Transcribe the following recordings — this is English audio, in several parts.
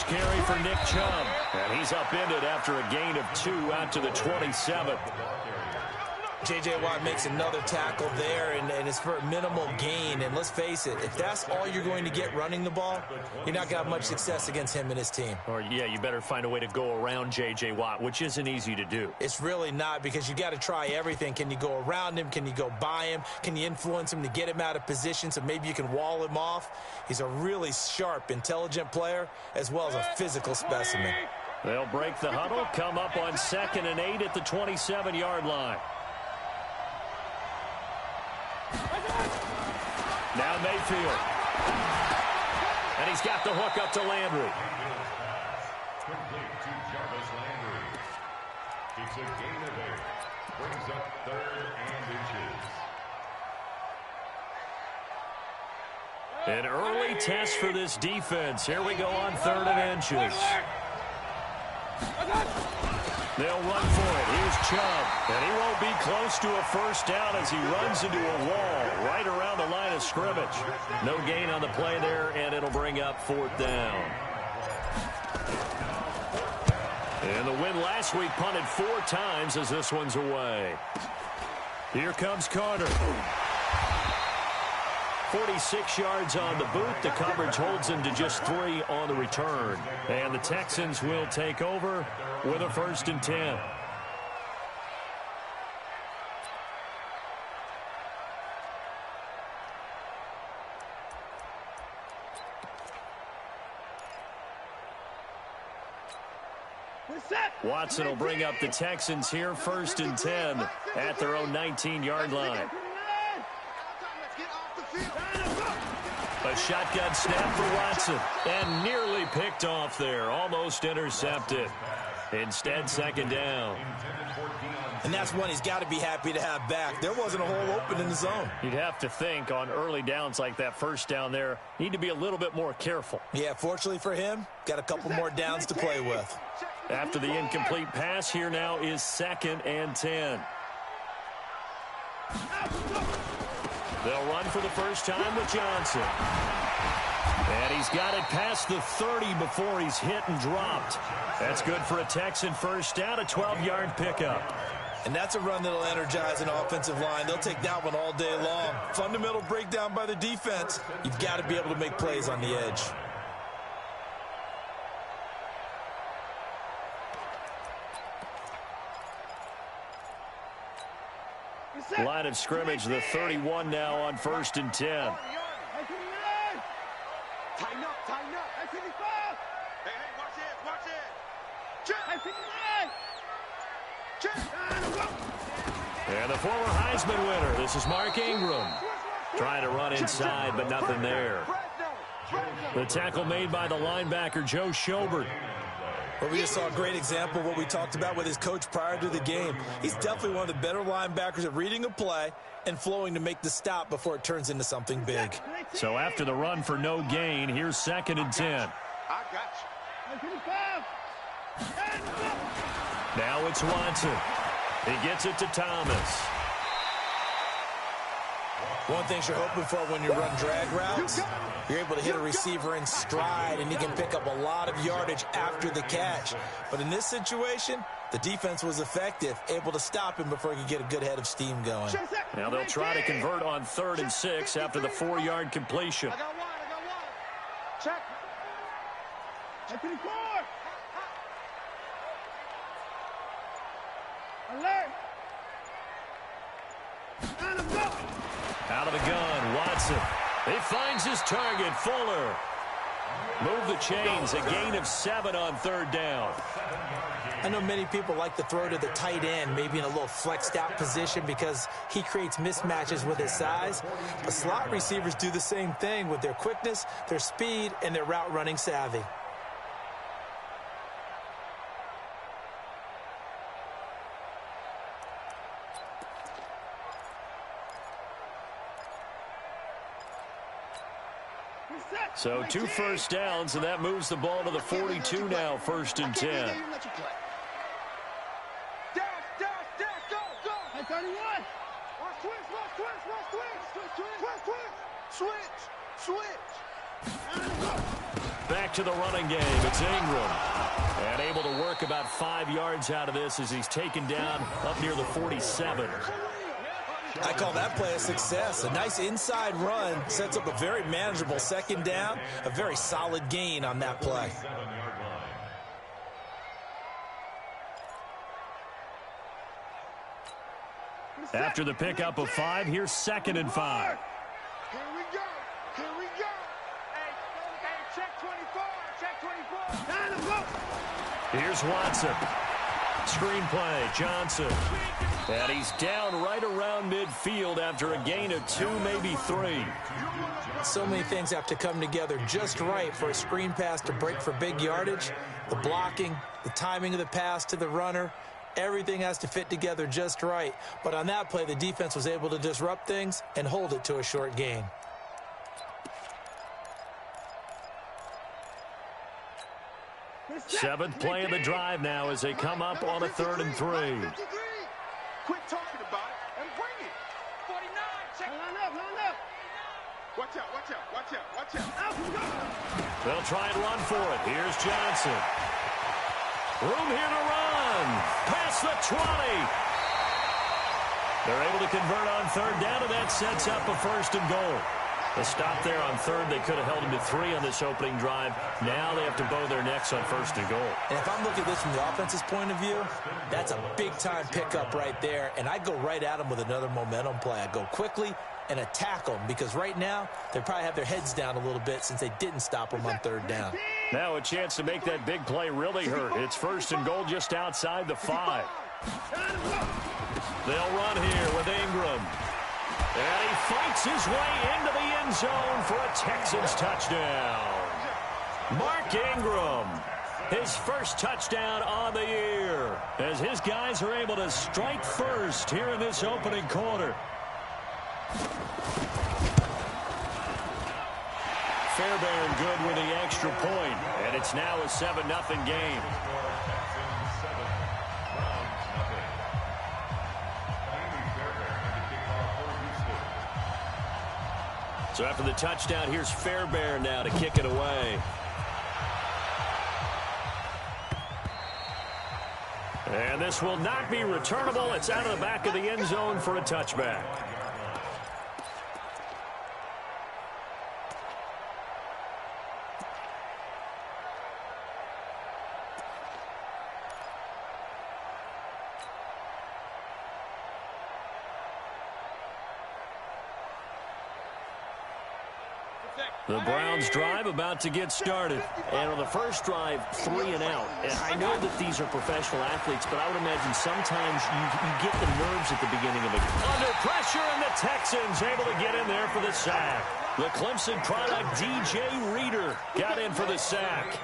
first carry for Nick Chubb. And he's upended after a gain of 2 out to the 27. J.J. Watt makes another tackle there, and it's for a minimal gain. And let's face it, if that's all you're going to get running the ball, you're not going to have much success against him and his team. Or, yeah, you better find a way to go around J.J. Watt, which isn't easy to do. It's really not, because you got to try everything. Can you go around him? Can you go by him? Can you influence him to get him out of position so maybe you can wall him off? He's a really sharp, intelligent player, as well as a physical specimen. They'll break the huddle, come up on 2nd and 8 at the 27-yard line. Now Mayfield. And he's got the hook up to Landry. Complete to Jarvis Landry. It's a gain of 8. Brings up 3rd and inches. An early test for this defense. Here we go on 3rd and inches. They'll run for it. Here's Chubb. And he won't be close to a first down as he runs into a wall right around the line of scrimmage. No gain on the play there, and it'll bring up 4th down. And the win last week punted 4 times as this one's away. Here comes Carter. 46 yards on the boot. The coverage holds him to just 3 on the return. And the Texans will take over with a 1st and 10. Watson will bring up the Texans here, 1st and 10 at their own 19-yard line. A shotgun snap for Watson, and nearly picked off there, almost intercepted. Instead, 2nd down. And that's one he's got to be happy to have back. There wasn't a hole open in the zone. You'd have to think on early downs like that, 1st down there, need to be a little bit more careful. Yeah, fortunately for him, got a couple more downs to play with. After the incomplete pass, here now is 2nd and 10. They'll run for the first time with Johnson. And he's got it past the 30 before he's hit and dropped. That's good for a Texan first down, a 12-yard pickup. And that's a run that'll energize an offensive line. They'll take that one all day long. Fundamental breakdown by the defense. You've got to be able to make plays on the edge. Line of scrimmage, the 31 now on 1st and 10. Tighten up, tighten up. Hey, watch it. And the former Heisman winner, this is Mark Ingram. Trying to run inside, but nothing there. The tackle made by the linebacker, Joe Schobert. Well, we just saw a great example of what we talked about with his coach prior to the game. He's definitely one of the better linebackers at reading a play and flowing to make the stop before it turns into something big. So after the run for no gain, here's 2nd and 10. I got you. Now it's Watson. He gets it to Thomas. One thing you're hoping for when you run drag routes, you're able to hit a receiver in stride, and he can pick up a lot of yardage after the catch. But in this situation, the defense was effective, able to stop him before he could get a good head of steam going. Now they'll try to convert on 3rd and 6 after the 4-yard completion. I got one. Check. Check 54. Alert. And go. Out of the gun, Watson. He finds his target, Fuller. Move the chains, a gain of 7 on 3rd down. I know many people like to throw to the tight end, maybe in a little flexed out position because he creates mismatches with his size. But slot receivers do the same thing with their quickness, their speed, and their route running savvy. So 2 first downs, and that moves the ball to the 42 now, 1st and 10. Dash, go. Hey, 31. Switch. back to the running game. It's Ingram. And able to work about 5 yards out of this as he's taken down up near the 47. I call that play a success. A nice inside run sets up a very manageable second down. A very solid gain on that play. After the pickup of 5, here's 2nd and 5. Here we go. Here we go. Hey, check 24. Check 24. Time to go. Here's Watson. Screenplay, Johnson. And he's down right around midfield after a gain of 2, maybe 3. So many things have to come together just right for a screen pass to break for big yardage. The blocking, the timing of the pass to the runner, everything has to fit together just right. But on that play, the defense was able to disrupt things and hold it to a short gain. Seventh play of the drive now as they come up on a 3rd and 3. Quit talking about it and bring it. 49. Check. Line up. Watch out, watch out, watch out, watch out. They'll try and run for it. Here's Johnson. Room here to run. Past the 20. They're able to convert on 3rd down, and that sets up a 1st and goal. The stop there on 3rd. They could have held him to 3 on this opening drive. Now they have to bow their necks on 1st and goal. And if I'm looking at this from the offense's point of view, that's a big-time pickup right there. And I go right at them with another momentum play. I go quickly and attack them because right now they probably have their heads down a little bit since they didn't stop them on 3rd down. Now a chance to make that big play really hurt. It's 1st and goal just outside the 5. They'll run here with Ingram. And he fights his way into the end zone for a Texans touchdown. Mark Ingram, his first touchdown on the year, as his guys are able to strike first here in this opening quarter. Fairbairn good with the extra point, and it's now a 7-0 game. So after the touchdown, here's Fairbairn now to kick it away. And this will not be returnable. It's out of the back of the end zone for a touchback. The Browns drive about to get started. And on the first drive, 3 and out. And I know that these are professional athletes, but I would imagine sometimes you get the nerves at the beginning of it. Under pressure, and the Texans able to get in there for the sack. The Clemson product, DJ Reader, got in for the sack.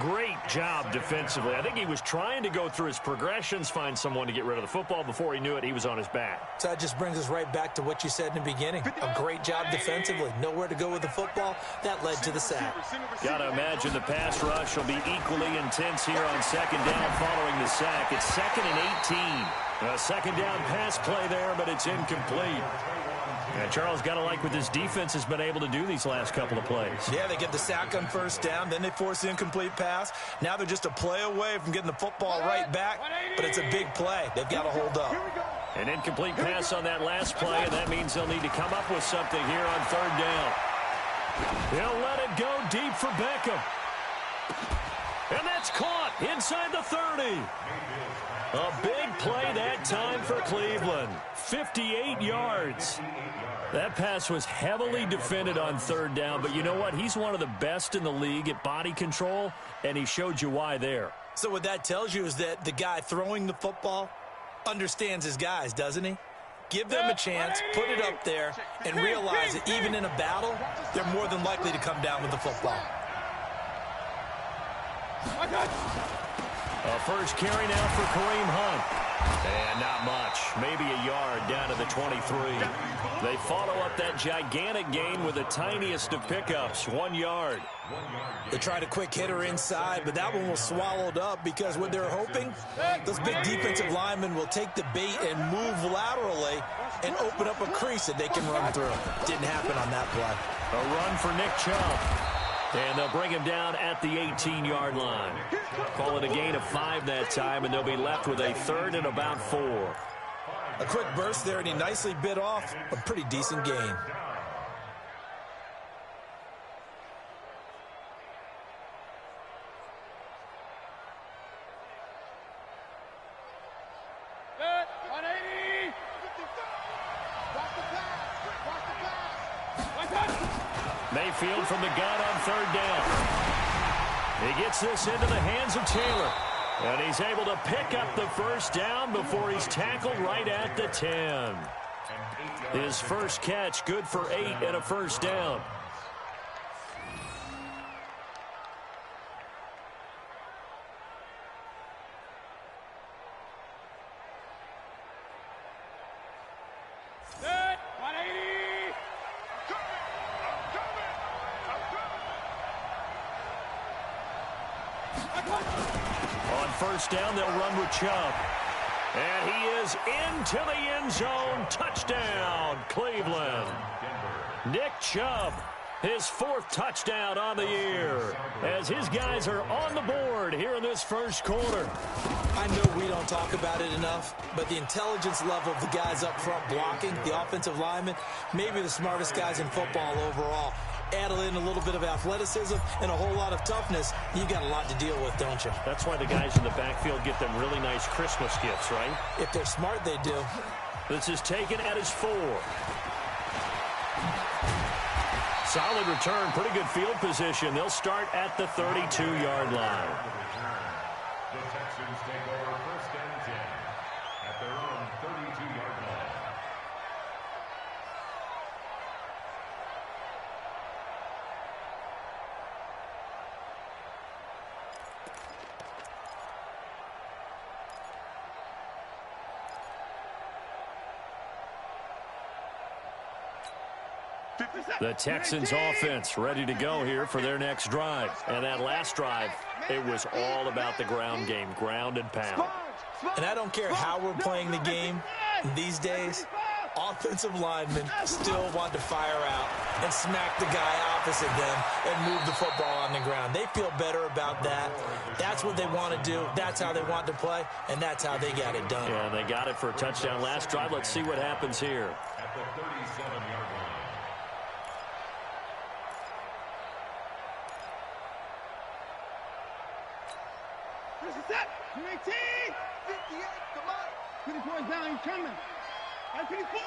Great job defensively. I think he was trying to go through his progressions, find someone to get rid of the football. Before he knew it, he was on his back. So that just brings us right back to what you said in the beginning. A great job defensively. Nowhere to go with the football. That led to the sack. Got to imagine the pass rush will be equally intense here on 2nd down following the sack. It's 2nd and 18. A 2nd down pass play there, but it's incomplete. And Charles, got to like what this defense has been able to do these last couple of plays. Yeah, they get the sack on 1st down, then they force the incomplete pass. Now they're just a play away from getting the football right back, but it's a big play. They've got to hold up. An incomplete pass on that last play, and that means they'll need to come up with something here on 3rd down. He'll let it go deep for Beckham. And that's caught inside the 30. A big play that time for Cleveland. 58 yards. That pass was heavily defended on 3rd down, but you know what? He's one of the best in the league at body control, and he showed you why there. So what that tells you is that the guy throwing the football understands his guys, doesn't he? Give them a chance, put it up there, and realize that even in a battle, they're more than likely to come down with the football. A first carry now for Kareem Hunt. And not much. Maybe a yard down to the 23. They follow up that gigantic gain with the tiniest of pickups, 1 yard. They tried a quick hitter inside, but that one was swallowed up because what they're hoping, those big defensive linemen will take the bait and move laterally and open up a crease that they can run through. Didn't happen on that play. A run for Nick Chubb. And they'll bring him down at the 18-yard line. Call it a gain of 5 that time, and they'll be left with a 3rd and about 4. A quick burst there, and he nicely bit off a pretty decent gain. Mayfield from the gun on 3rd down. He gets this into the hands of Taylor. And he's able to pick up the 1st down before he's tackled right at the 10. His first catch, good for 8 and a 1st down. On 1st down, they'll run with Chubb. And he is into the end zone. Touchdown, Cleveland. Nick Chubb, his 4th touchdown on the year, as his guys are on the board here in this first quarter. I know we don't talk about it enough, but the intelligence level of the guys up front blocking, the offensive linemen, maybe the smartest guys in football overall. Add in a little bit of athleticism and a whole lot of toughness, you got a lot to deal with, don't you? That's why the guys in the backfield get them really nice Christmas gifts, right? If they're smart, they do. This is taken at his 4. Solid return, pretty good field position. They'll start at the 32-yard line. The Texans take over 1st and 10 at their own 32-yard line. The Texans offense ready to go here for their next drive. And that last drive, it was all about the ground game, ground and pound. And I don't care how we're playing the game these days, offensive linemen still want to fire out and smack the guy opposite them and move the football on the ground. They feel better about that. That's what they want to do. That's how they want to play, and that's how they got it done. Yeah, they got it for a touchdown last drive. Let's see what happens here. At the 37-yard line. This is it. 19. 58. Come on. 24 is down. He's coming. 24.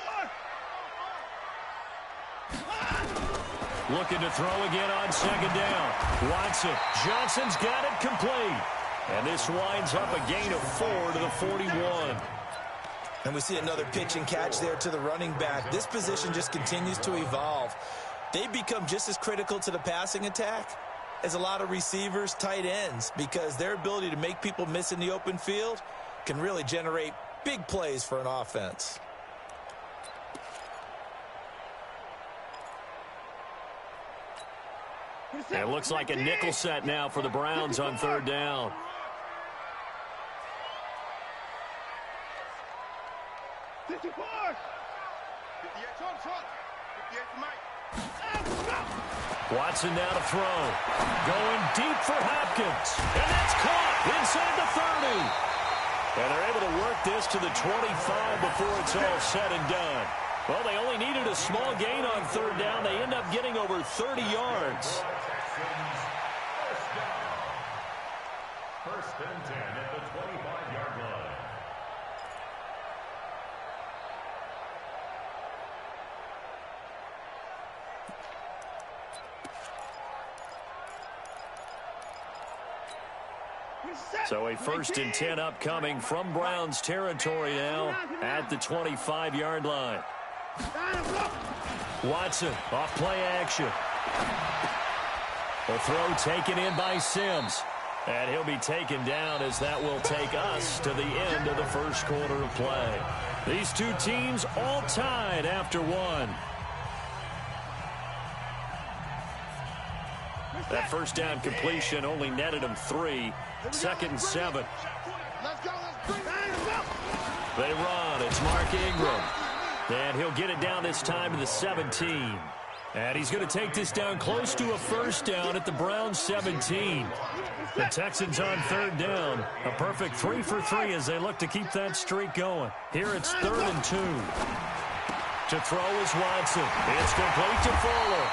Looking to throw again on 2nd down. Watson. Johnson's got it complete. And this winds up a gain of 4 to the 41. And we see another pitch and catch there to the running back. This position just continues to evolve. They become just as critical to the passing attack as a lot of receivers, tight ends, because their ability to make people miss in the open field can really generate big plays for an offense. It looks like a nickel set now for the Browns on 3rd down. Watson now to throw. Going deep for Hopkins. And that's caught inside the 30. And they're able to work this to the 25 before it's all said and done. Well, they only needed a small gain on 3rd down. They end up getting over 30 yards. First and 10 at the 25-yard line. So a 1st and 10 upcoming from Browns territory now at the 25-yard line. Watson off play action. The throw taken in by Sims. And he'll be taken down as that will take us to the end of the first quarter of play. These two teams all tied after 1. That 1st down completion only netted him 3. 2nd and 7. They run. It's Mark Ingram. And he'll get it down this time to the 17. And he's going to take this down close to a first down at the Browns 17. The Texans on third down. A perfect 3 for 3 as they look to keep that streak going. Here it's 3rd and 2. To throw is Watson. It's complete to Fuller.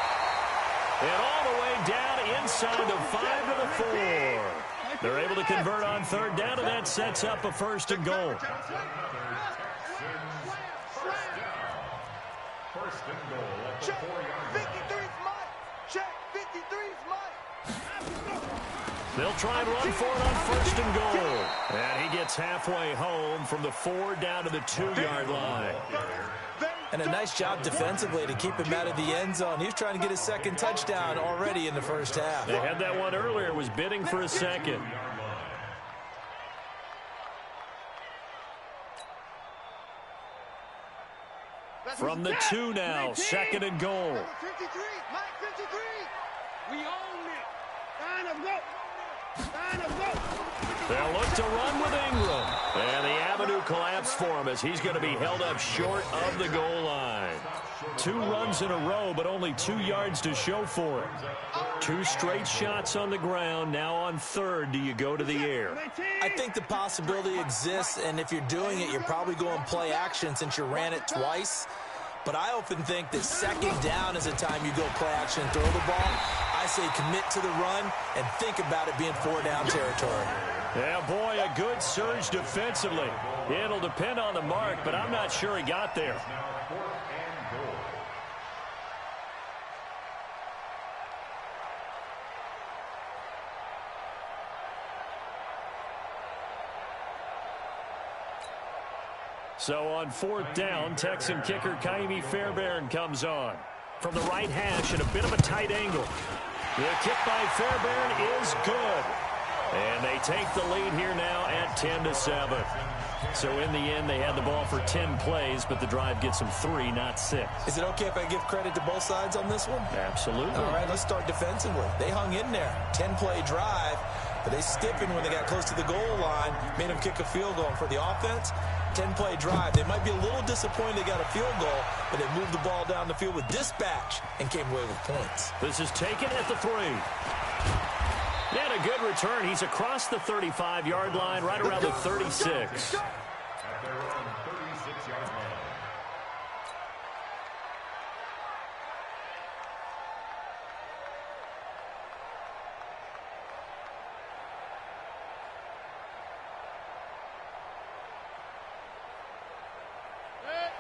And all the way down inside the 5 to the 4. They're able to convert on third down, and that sets up a 1st and goal. First and goal at the 4-yard line. 53's mine. Check. 53's mine. They'll try and run for it on 1st and goal. And he gets halfway home from the 4 down to the 2-yard line. And a nice job defensively to keep him out of the end zone. He was trying to get his 2nd touchdown already in the first half. They had that one earlier, was bidding for a 2nd. From the 2 now, 2nd and goal. 53, Mike 53. We own it. 9 of go. 9 of go. They'll look to run with Ingram. And the avenue collapsed for him as he's going to be held up short of the goal line. 2 runs in a row, but only 2 yards to show for it. 2 straight shots on the ground. Now on 3rd, do you go to the air? I think the possibility exists, and if you're doing it, you're probably going play action since you ran it twice. But I often think that 2nd down is a time you go play action and throw the ball. I say commit to the run and think about it being 4-down territory. Yeah, boy, a good surge defensively. It'll depend on the mark, but I'm not sure he got there. So on 4th down, Texan kicker Ka'imi Fairbairn comes on. From the right hash at a bit of a tight angle. The kick by Fairbairn is good. And they take the lead here now at 10-7. So in the end, they had the ball for 10 plays, but the drive gets them 3, not 6. Is it okay if I give credit to both sides on this one? Absolutely. All right, let's start defensively. They hung in there. 10-play drive, but they stiffened when they got close to the goal line, made them kick a field goal. And for the offense, 10-play drive. They might be a little disappointed they got a field goal, but they moved the ball down the field with dispatch and came away with points. This is taken at the 3. And a good return. He's across the 35-yard line, right around the 36. At their own 36-yard line.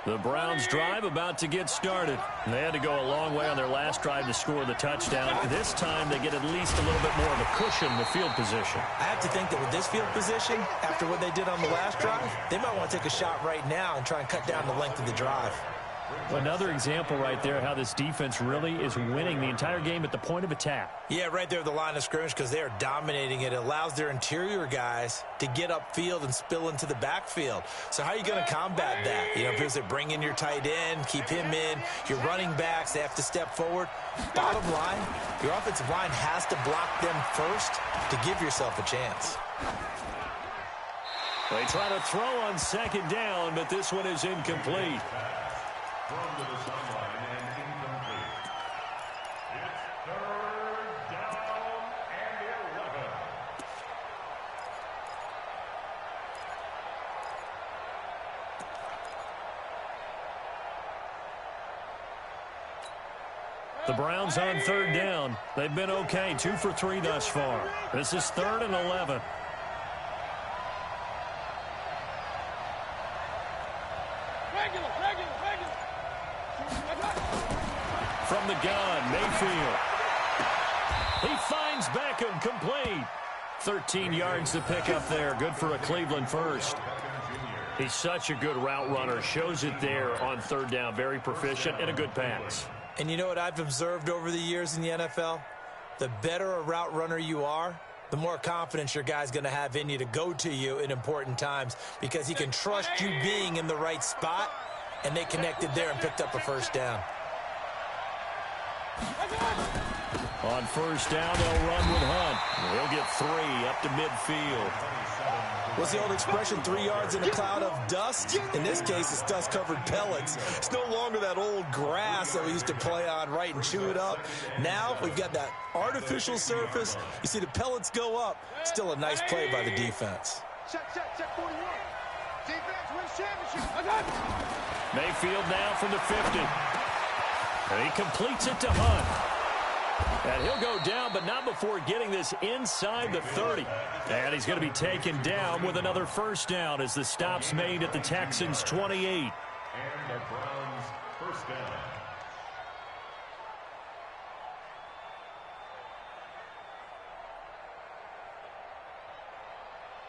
The Browns drive about to get started. They had to go a long way on their last drive to score the touchdown. This time they get at least a little bit more of a cushion with field position. I have to think that with this field position, after what they did on the last drive, they might want to take a shot right now and try and cut down the length of the drive. Another example right there how this defense really is winning the entire game at the point of attack. Yeah, right there at the line of scrimmage because they are dominating it. It allows their interior guys to get upfield and spill into the backfield. So how are you going to combat that? You know, if it's bring in your tight end, keep him in, your running backs, they have to step forward. Bottom line, your offensive line has to block them first to give yourself a chance. They try to throw on 2nd down, but this one is incomplete. Thrown to the sideline and incomplete. It's 3rd down and 11. The Browns on 3rd down. They've been okay, 2 for 3 thus far. This is 3rd and 11. From the gun, Mayfield. He finds Beckham, complete. 13 yards to pick up there. Good for a Cleveland first. He's such a good route runner. Shows it there on 3rd down. Very proficient and a good pass. And you know what I've observed over the years in the NFL? The better a route runner you are, the more confidence your guy's going to have in you to go to you in important times because he can trust you being in the right spot, and they connected there and picked up a 1st down. On 1st down, they'll run with Hunt. He'll get 3 up to midfield. What's the old expression, 3 yards in a cloud of dust? In this case, it's dust-covered pellets. It's no longer that old grass that we used to play on, right, and chew it up. Now we've got that artificial surface. You see the pellets go up. Still a nice play by the defense. Check 41. Defense wins championship. Mayfield now from the 50. And he completes it to Hunt. And he'll go down, but not before getting this inside the 30. And he's going to be taken down with another first down as the stop's made at the Texans' 28. And the Browns first down.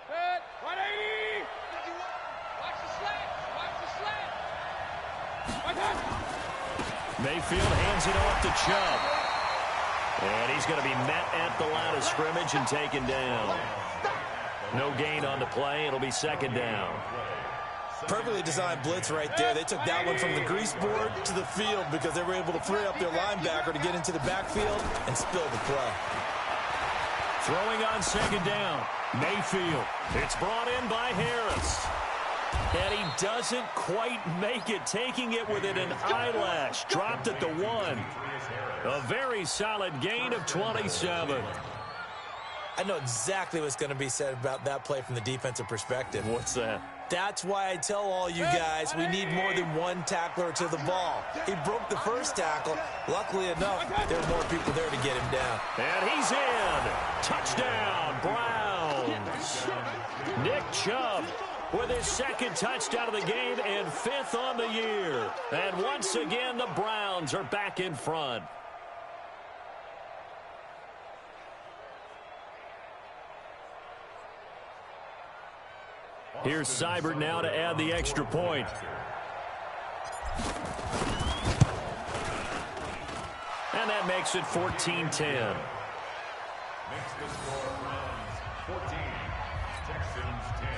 Good. 180. Watch the slant. Watch the slant. Mayfield hands it off to Chubb. And he's going to be met at the line of scrimmage and taken down. No gain on the play. It'll be second down. Perfectly designed blitz right there. They took that one from the grease board to the field because they were able to free up their linebacker to get into the backfield and spill the play. Throwing on second down. Mayfield. It's brought in by Harris. And he doesn't quite make it, taking it within an eyelash. Dropped at the 1. A very solid gain of 27. I know exactly what's going to be said about that play from the defensive perspective. What's that? That's why I tell all you guys we need more than one tackler to the ball. He broke the first tackle. Luckily enough, there were more people there to get him down. And he's in. Touchdown, Browns. Nick Chubb with his second touchdown of the game and 5th on the year. And once again, the Browns are back in front. Here's Seibert now to add the extra point. And that makes it 14-10. Makes the score Browns 14, Texans 10.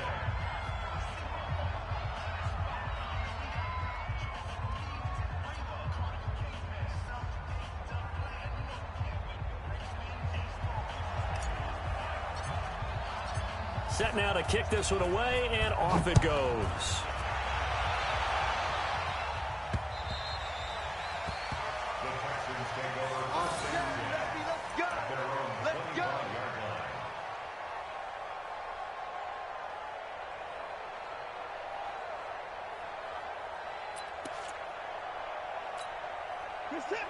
Set now to kick this one away, and off it goes. The Texans take over first and 10 at their own 25-yard line.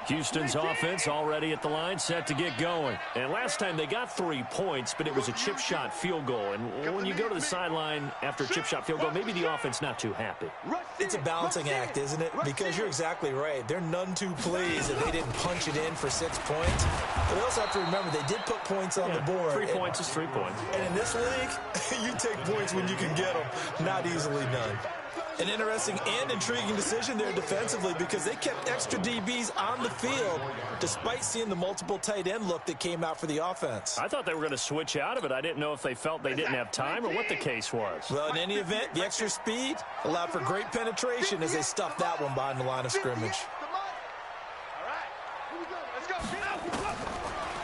Houston's offense already at the line, set to get going. And last time they got 3 points, but it was a chip shot field goal. And when you go to the sideline after a chip shot field goal, maybe the offense not too happy. It's a balancing act, isn't it? Because you're exactly right. They're none too pleased that they didn't punch it in for 6 points. But we also have to remember they did put points on the board. 3 points is 3 points. And in this league, you take points when you can get them. Not easily done. An interesting and intriguing decision there defensively because they kept extra DBs on the field despite seeing the multiple tight end look that came out for the offense. I thought they were going to switch out of it. I didn't know if they felt they didn't have time or what the case was. Well, in any event, the extra speed allowed for great penetration as they stuffed that one behind the line of scrimmage.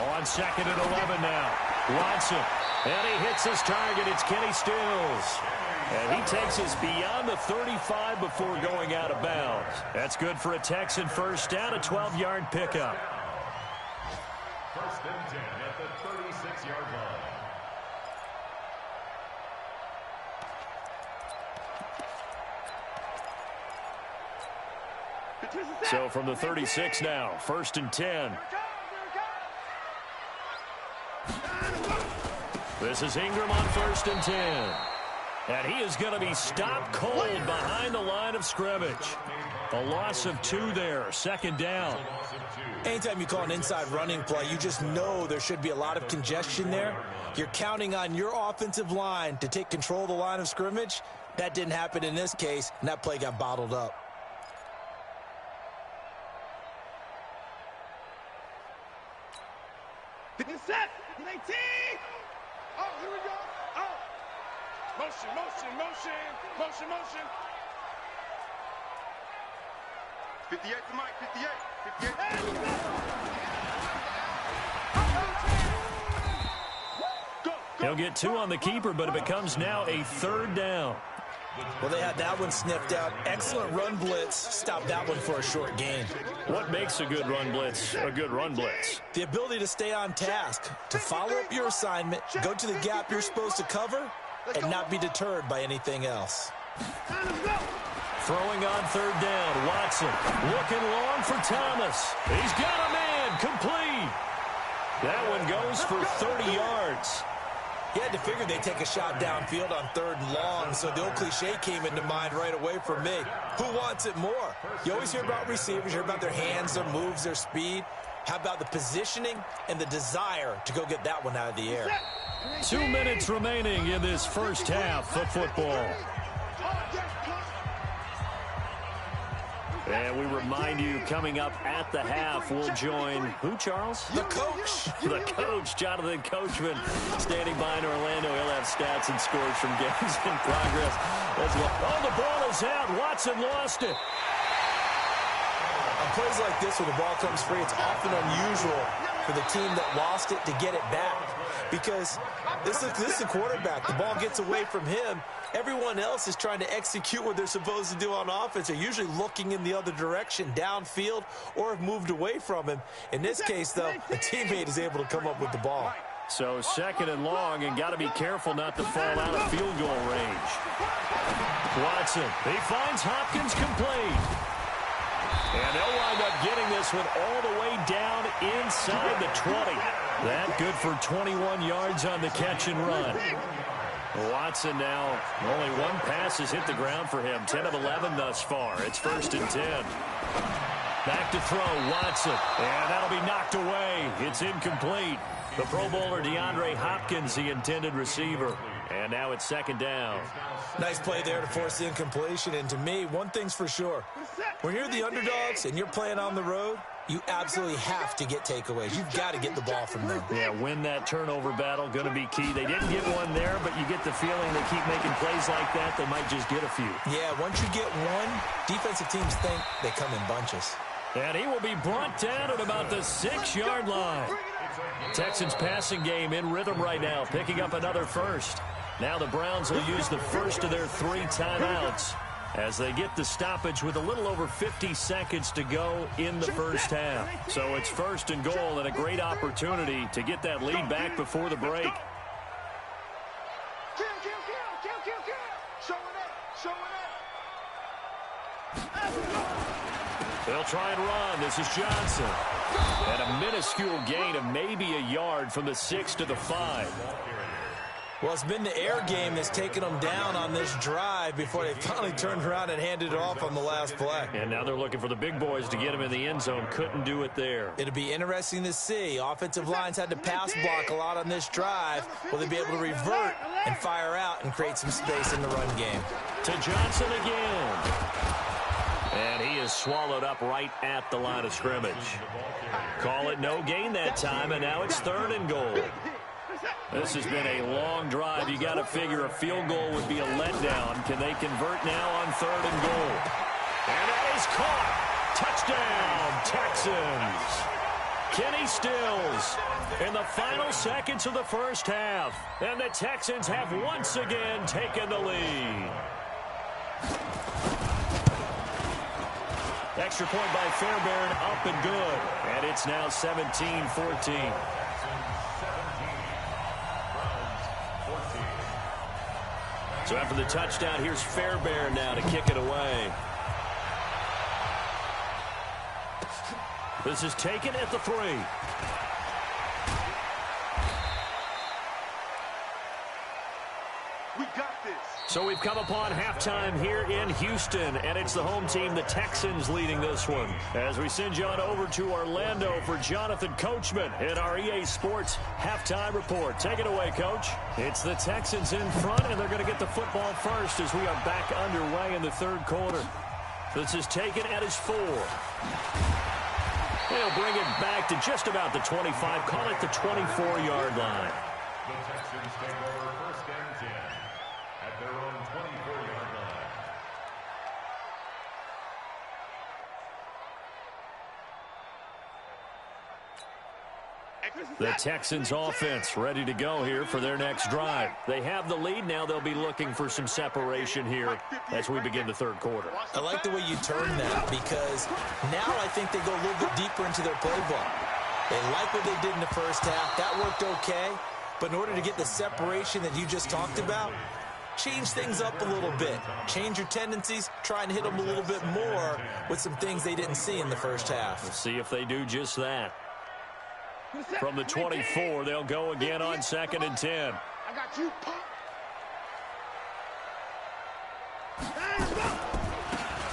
On second and 11 now. Watson. And he hits his target. It's Kenny Stills. And he takes us beyond the 35 before going out of bounds. That's good for a Texan first down, a 12-yard pickup. First and 10 at the 36-yard line. So from the 36 now, first and 10. This is Ingram on first and 10. And he is going to be stopped cold behind the line of scrimmage. A loss of 2 there, second down. Anytime you call an inside running play, you just know there should be a lot of congestion there. You're counting on your offensive line to take control of the line of scrimmage. That didn't happen in this case, and that play got bottled up. Set. 19. Oh, here we go. Oh. Motion, motion, motion, motion, motion. 58 to Mike, 58. 58. Go, go. He'll get 2 on the keeper, but it becomes now a 3rd down. Well, they had that one sniffed out. Excellent run blitz. Stop that one for a short gain. What makes a good run blitz a good run blitz? The ability to stay on task, to follow up your assignment, go to the gap you're supposed to cover, and not be deterred by anything else. Throwing on 3rd down, Watson looking long for Thomas. He's got a man, complete. That one goes for 30 yards. He had to figure they'd take a shot downfield on 3rd and long, so the old cliche came into mind right away for me. Who wants it more? You always hear about receivers, you hear about their hands, their moves, their speed. How about the positioning and the desire to go get that one out of the air? 2 minutes remaining in this first half of football. And we remind you, coming up at the half, we'll join who, Charles? The coach. The coach, Jonathan Coachman, standing by in Orlando. He'll have stats and scores from games in progress as well. Oh, the ball is out. Watson lost it. On plays like this, where the ball comes free, it's often unusual for the team that lost it to get it back. Because this is the quarterback. The ball gets away from him. Everyone else is trying to execute what they're supposed to do on offense. They're usually looking in the other direction, downfield, or have moved away from him. In this case, though, a teammate is able to come up with the ball. So 2nd and long, and got to be careful not to fall out of field goal range. Watson, he finds Hopkins complete. And they'll wind up getting this one all the way down inside the 20. That good for 21 yards on the catch and run. Watson now, only 1 pass has hit the ground for him. 10 of 11 thus far. It's 1st and 10. Back to throw, Watson. And that'll be knocked away. It's incomplete. The Pro Bowler DeAndre Hopkins, the intended receiver. And now it's 2nd down. Nice play there to force the incompletion. And to me, one thing's for sure. When you're the underdogs and you're playing on the road, you absolutely have to get takeaways. You've got to get the ball from them. Yeah, win that turnover battle, going to be key. They didn't get one there, but you get the feeling they keep making plays like that, they might just get a few. Yeah, once you get one, defensive teams think they come in bunches. And he will be brought down at about the 6-yard line. Texans passing game in rhythm right now, picking up another first. Now the Browns will use the first of their 3 timeouts as they get the stoppage with a little over 50 seconds to go in the first half. So it's 1st and goal and a great opportunity to get that lead back before the break. They'll try and run. This is Johnson. And a minuscule gain of maybe a yard from the 6 to the 5. Well, it's been the air game that's taken them down on this drive before they finally turned around and handed it off on the last play. And now they're looking for the big boys to get him in the end zone. Couldn't do it there. It'll be interesting to see. Offensive lines had to pass block a lot on this drive. Will they be able to revert and fire out and create some space in the run game? To Johnson again. And he is swallowed up right at the line of scrimmage. Call it no gain that time, and now it's 3rd and goal. This has been a long drive. You got to figure a field goal would be a letdown. Can they convert now on 3rd and goal? And that is caught. Touchdown, Texans. Kenny Stills in the final seconds of the first half. And the Texans have once again taken the lead. Extra point by Fairbairn, up and good. And it's now 17-14. So after the touchdown, here's Fairbairn now to kick it away. This is taken at the 3. We got this. So we've come upon halftime here in Houston, and it's the home team, the Texans, leading this one. As we send you on over to Orlando for Jonathan Coachman in our EA Sports halftime report. Take it away, Coach. It's the Texans in front, and they're going to get the football first as we are back underway in the 3rd quarter. This is taken at his 4. They'll bring it back to just about the 25, call it the 24-yard line. The Texans take over 1st and 10 at their own 24-yard line. The Texans offense ready to go here for their next drive. They have the lead now. They'll be looking for some separation here as we begin the third quarter. I like the way you turn that because now I think they go a little bit deeper into their playbook. They like what they did in the first half. That worked okay. But in order to get the separation that you just talked about, change things up a little bit. Change your tendencies. Try and hit them a little bit more with some things they didn't see in the first half. We'll see if they do just that. From the 24, they'll go again on 2nd and 10. I got you, Pop.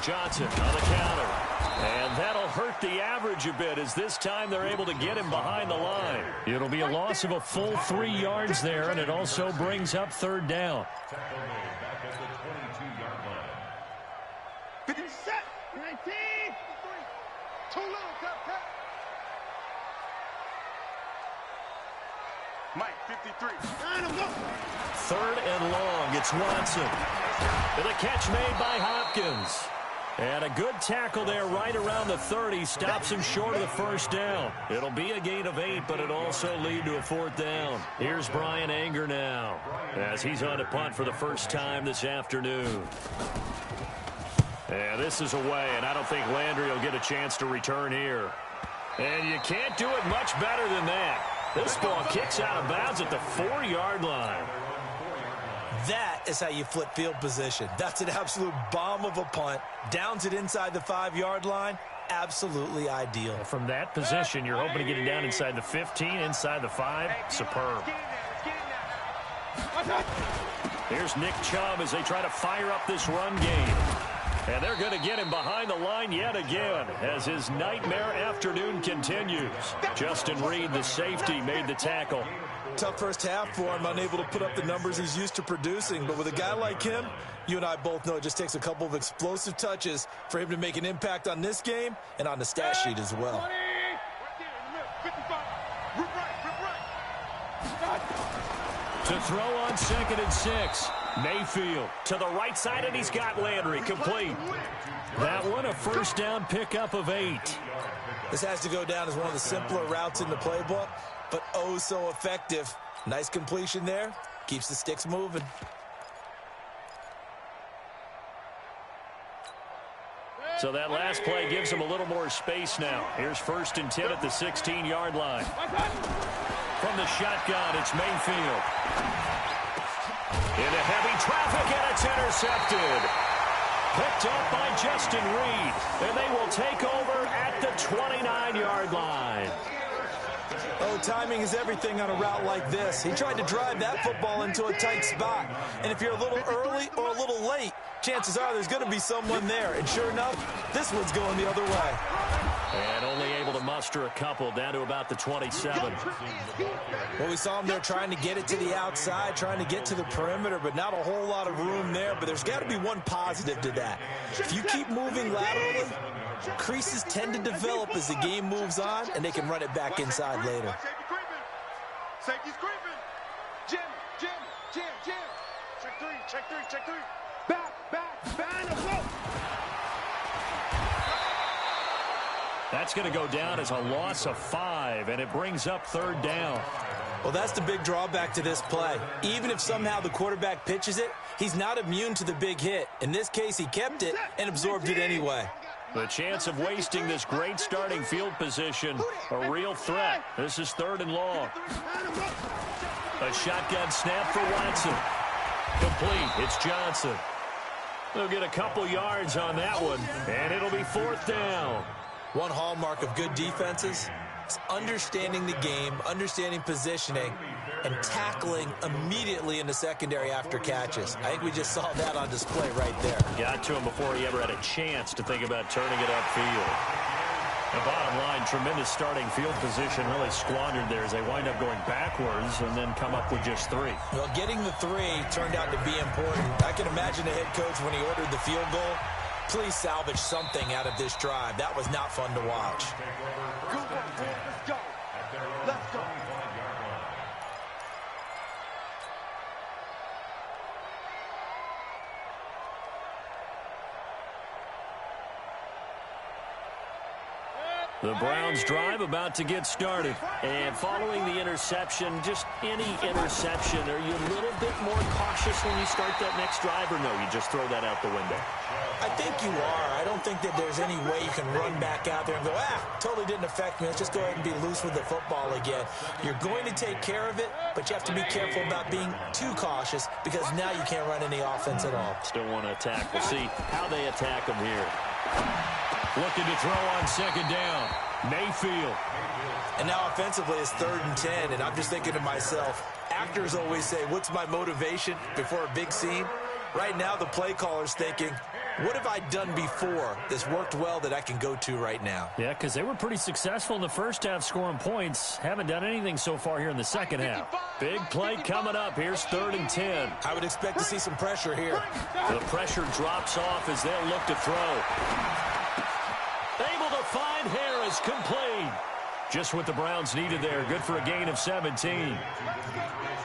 Johnson on the counter. And that'll hurt the average a bit as this time they're able to get him behind the line. It'll be a loss of a full 3 yards there, and it also brings up 3rd down. Tackle made back at the 22-yard line. 50 set. 19. 2 little tap. Mike, 53. 3rd and long. It's Watson. And a catch made by Hopkins. And a good tackle there right around the 30. Stops him short of the 1st down. It'll be a gain of 8, but it'll also lead to a 4th down. Here's Brian Anger now as he's on to punt for the first time this afternoon. And this is away, and I don't think Landry will get a chance to return here. And you can't do it much better than that. This ball kicks out of bounds at the 4-yard line. That is how you flip field position. That's an absolute bomb of a punt. Downs it inside the 5-yard line. Absolutely ideal. From that position, you're hoping to get it down inside the 15, inside the 5. Superb. Here's Nick Chubb as they try to fire up this run game. And they're going to get him behind the line yet again as his nightmare afternoon continues. Justin Reed, the safety, made the tackle. Tough first half for him, unable to put up the numbers he's used to producing. But with a guy like him, you and I both know it just takes a couple of explosive touches for him to make an impact on this game and on the stat sheet as well. To throw on 2nd and 6. Mayfield to the right side, and he's got Landry complete. That one, a 1st down pickup of 8. This has to go down as one of the simpler routes in the playbook, but oh so effective. Nice completion there. Keeps the sticks moving. So that last play gives him a little more space now. Here's 1st and 10 at the 16-yard line. From the shotgun, it's Mayfield. Into heavy traffic, and it's intercepted. Picked up by Justin Reed, and they will take over at the 29-yard line. Oh, timing is everything on a route like this. He tried to drive that football into a tight spot. And if you're a little early or a little late, chances are there's going to be someone there. And sure enough, this one's going the other way. And only able to muster a couple down to about the 27. Well, we saw him there trying to get it to the outside, trying to get to the perimeter, but not a whole lot of room there. But there's got to be one positive to that. If you keep moving laterally, creases tend to develop as the game moves on, and they can run it back inside later. Safety's creeping. Jim. Check three. Back, and go. That's going to go down as a loss of 5, and it brings up 3rd down. Well, that's the big drawback to this play. Even if somehow the quarterback pitches it, he's not immune to the big hit. In this case, he kept it and absorbed it anyway. The chance of wasting this great starting field position, a real threat. This is 3rd and long. A shotgun snap for Watson. Complete. It's Johnson. They'll get a couple yards on that one, and it'll be 4th down. One hallmark of good defenses is understanding the game, understanding positioning, and tackling immediately in the secondary after catches. I think we just saw that on display right there. Got to him before he ever had a chance to think about turning it upfield. The bottom line, tremendous starting field position, really squandered there as they wind up going backwards and then come up with just 3. Well, getting the 3 turned out to be important. I can imagine the head coach when he ordered the field goal. Please salvage something out of this drive. That was not fun to watch. Good work, man. Let's go. The Browns drive about to get started. And following the interception, just any interception, are you a little bit more cautious when you start that next drive, or no, you just throw that out the window? I think you are. I don't think that there's any way you can run back out there and go, totally didn't affect me. Let's just go ahead and be loose with the football again. You're going to take care of it, but you have to be careful about being too cautious because now you can't run any offense at all. Still want to attack. We'll see how they attack them here. Looking to throw on second down. Mayfield. And now offensively it's 3rd and 10, and I'm just thinking to myself, actors always say, what's my motivation before a big scene? Right now the play caller's thinking, what have I done before that's worked well that I can go to right now? Yeah, because they were pretty successful in the first half scoring points. Haven't done anything so far here in the second half. Big play coming up. Here's 3rd and 10. I would expect to see some pressure here. The pressure drops off as they'll look to throw. Able to find Harris, complete. Just what the Browns needed there. Good for a gain of 17.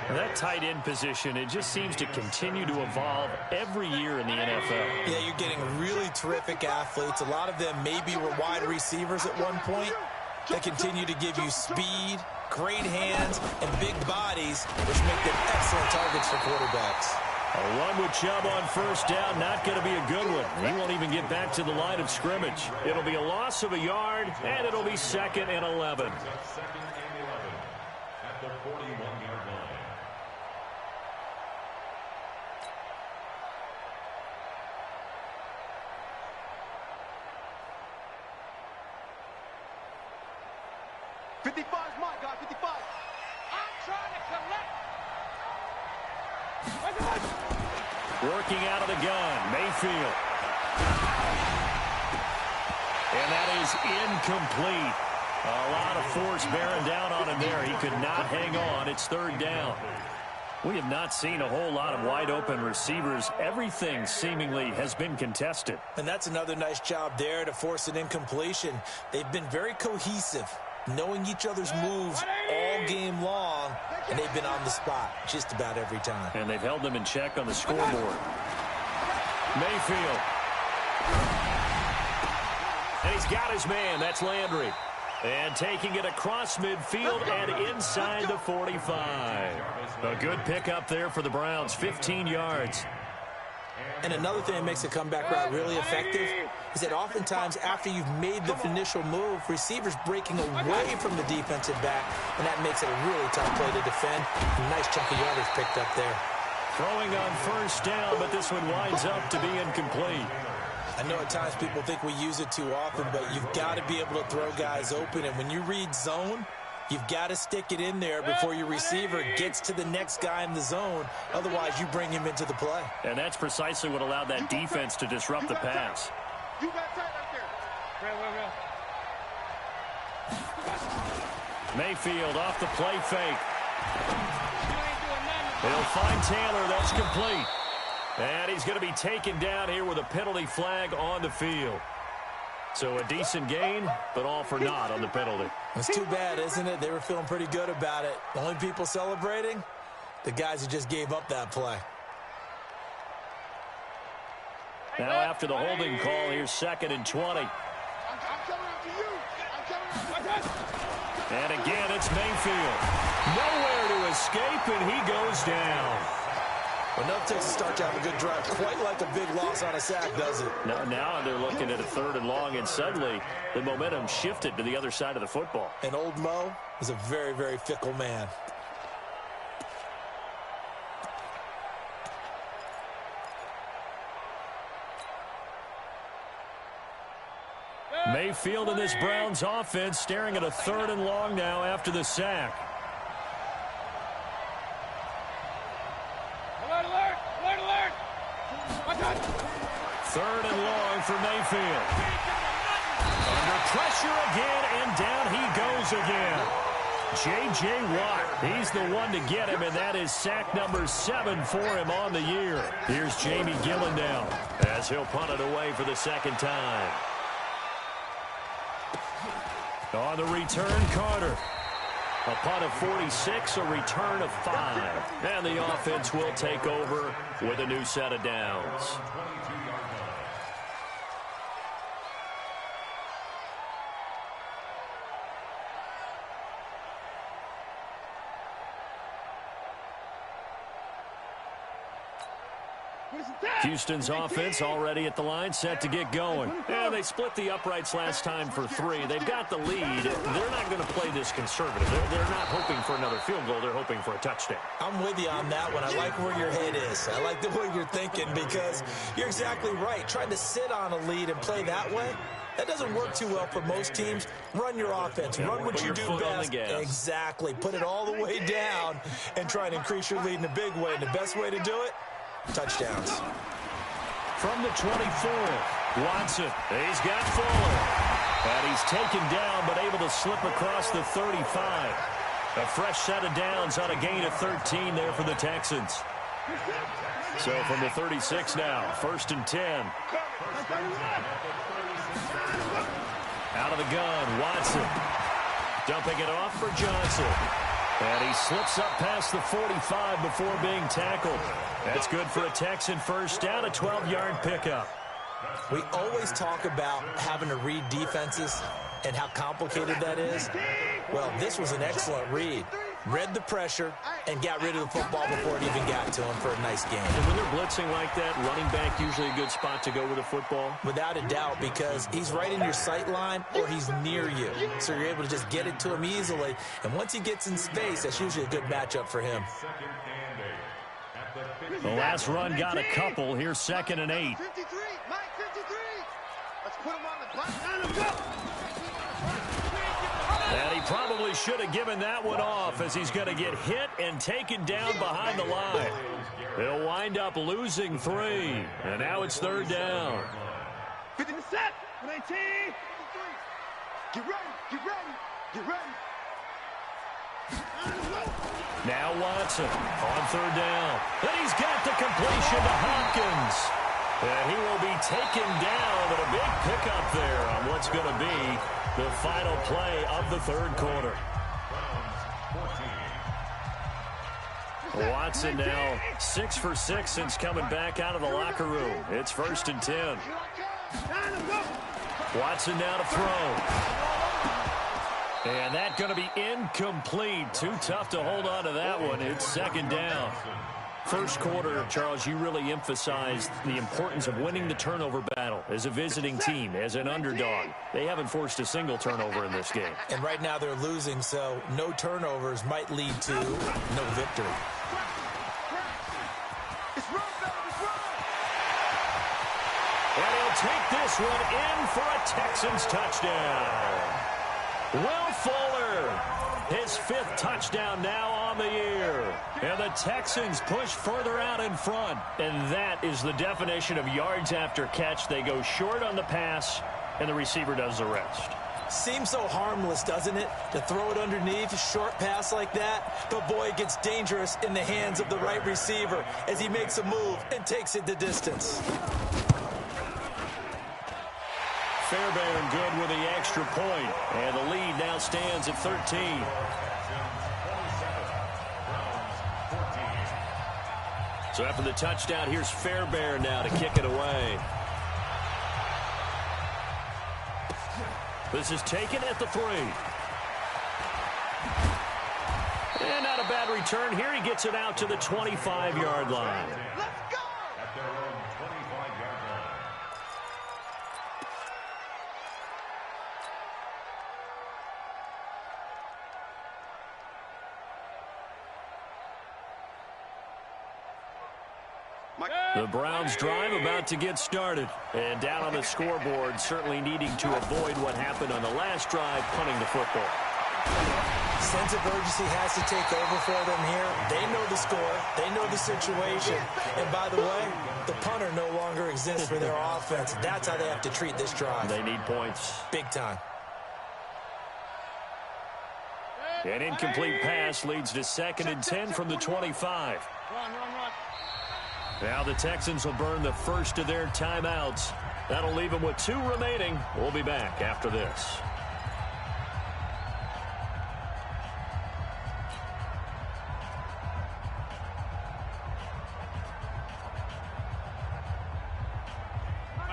That tight end position, it just seems to continue to evolve every year in the NFL. Yeah, you're getting really terrific athletes. A lot of them maybe were wide receivers at one point. They continue to give you speed, great hands, and big bodies, which make them excellent targets for quarterbacks. A run with Chubb on first down, not going to be a good one. He won't even get back to the line of scrimmage. It'll be a loss of a yard, and it'll be 2nd and 11. Second and 11 at the 41-yard line. Working out of the gun, Mayfield. And that is incomplete. A lot of force bearing down on him there. He could not hang on. It's 3rd down. We have not seen a whole lot of wide-open receivers. Everything seemingly has been contested. And that's another nice job there to force an incompletion. They've been very cohesive, knowing each other's moves all game long, and they've been on the spot just about every time. And they've held them in check on the scoreboard. Mayfield. And he's got his man. That's Landry. And taking it across midfield and inside the 45. A good pickup there for the Browns, 15 yards. And another thing that makes a comeback route really effective is that oftentimes after you've made the initial move, receivers breaking away from the defensive back, and that makes it a really tough play to defend. A nice chunk of yardage picked up there. Throwing on first down, but this one winds up to be incomplete. I know at times people think we use it too often, but you've got to be able to throw guys open. And when you read zone, you've got to stick it in there before your receiver gets to the next guy in the zone. Otherwise, you bring him into the play. And that's precisely what allowed that defense to disrupt the pass. You got tight right there. Mayfield off the play fake. He'll find Taylor. That's complete. And he's going to be taken down here with a penalty flag on the field. So a decent gain, but all for naught on the penalty. It's too bad, isn't it? They were feeling pretty good about it. The only people celebrating, the guys who just gave up that play. Now after the holding call, here's 2nd and 20. I'm coming after you. I'm coming after you. And again, it's Mayfield. Nowhere to escape, and he goes down. Well, enough takes to start to have a good drive. Quite like a big loss on a sack, does it? Now they're looking at a 3rd and long, and suddenly the momentum shifted to the other side of the football. And old Mo is a very, very fickle man. Mayfield and this Browns offense staring at a 3rd and long now after the sack. Alert, alert, alert, alert. Watch out. 3rd and long for Mayfield. Under pressure again, and down he goes again. J.J. Watt, he's the one to get him, and that is sack number 7 for him on the year. Here's Jamie Gillen now as he'll punt it away for the 2nd time. On the return, Carter. A punt of 46, a return of 5. And the offense will take over with a new set of downs. Houston's offense already at the line, set to get going. And they split the uprights last time for 3. They've got the lead. They're not going to play this conservative. They're not hoping for another field goal. They're hoping for a touchdown. I'm with you on that one. I like where your head is. I like the way you're thinking because you're exactly right. Trying to sit on a lead and play that way, that doesn't work too well for most teams. Run your offense. Run what you do best. Exactly. Put it all the way down and try and increase your lead in a big way. And the best way to do it, touchdowns. From the 24, Watson. He's got Fuller. And he's taken down but able to slip across the 35. A fresh set of downs on a gain of 13 there for the Texans. So from the 36 now, 1st and 10. Out of the gun, Watson. Dumping it off for Johnson. And he slips up past the 45 before being tackled. That's good for a Texan first down, a 12-yard pickup. We always talk about having to read defenses and how complicated that is. Well, this was an excellent read. Read the pressure and got rid of the football before it even got to him for a nice game. And when they're blitzing like that, running back usually a good spot to go with the football? Without a doubt, because he's right in your sight line or he's near you. So you're able to just get it to him easily. And once he gets in space, that's usually a good matchup for him. The last run got a couple. Here's 2nd and 8. 53, Mike, 53. Let's put him on the clock. Let's go. And he probably should have given that one off as he's going to get hit and taken down behind the line. They'll wind up losing 3. And now it's 3rd down. 50 set. 19. Get ready. Get ready. Get ready. Now Watson on 3rd down. And he's got the completion to Hopkins. And he will be taken down, but a big pickup there on what's going to be the final play of the 3rd quarter. Watson now 6 for 6 since coming back out of the locker room. It's 1st and 10. Watson now to throw. And that's going to be incomplete. Too tough to hold on to that one. It's 2nd down. First quarter, Charles, you really emphasized the importance of winning the turnover battle as a visiting team, as an underdog. They haven't forced a single turnover in this game. And right now they're losing, so no turnovers might lead to no victory. And he'll take this one in for a Texans touchdown. Will Fuller, his 5th touchdown now on the year. And the Texans push further out in front. And that is the definition of yards after catch. They go short on the pass, and the receiver does the rest. Seems so harmless, doesn't it? To throw it underneath, a short pass like that. But boy, it gets dangerous in the hands of the right receiver as he makes a move and takes it the distance. Fairbairn good with the extra point, and the lead now stands at 13. So after the touchdown, here's Fairbairn now to kick it away. This is taken at the 3. And not a bad return here. He gets it out to the 25-yard line. Let's go. At their own 25-yard line. The Browns drive about to get started. And down on the scoreboard, certainly needing to avoid what happened on the last drive, punting the football. Sense of urgency has to take over for them here. They know the score. They know the situation. And by the way, the punter no longer exists for their offense. That's how they have to treat this drive. They need points. Big time. An incomplete pass leads to 2nd and 10 from the 25. Run. Now the Texans will burn the first of their timeouts. That'll leave them with 2 remaining. We'll be back after this.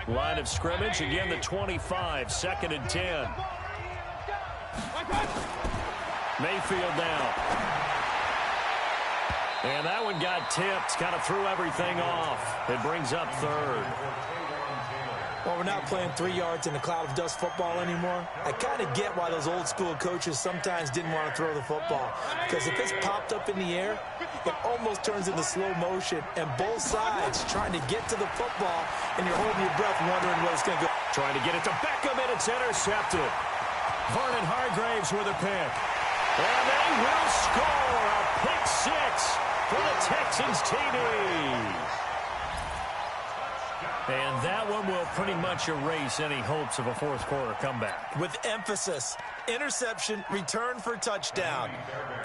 Line of scrimmage, again the 25, 2nd and 10. Mayfield now. And that one got tipped, kind of threw everything off. It brings up third. Well, we're not playing 3 yards in a cloud of dust football anymore. I kind of get why those old school coaches sometimes didn't want to throw the football. Because if it's popped up in the air, it almost turns into slow motion. And both sides trying to get to the football, and you're holding your breath wondering where it's going to go. Trying to get it to Beckham, and it's intercepted. Vernon Hargraves with a pick. And they will score a pick six for the Texans TD. And that one will pretty much erase any hopes of a fourth quarter comeback. With emphasis, interception, return for touchdown.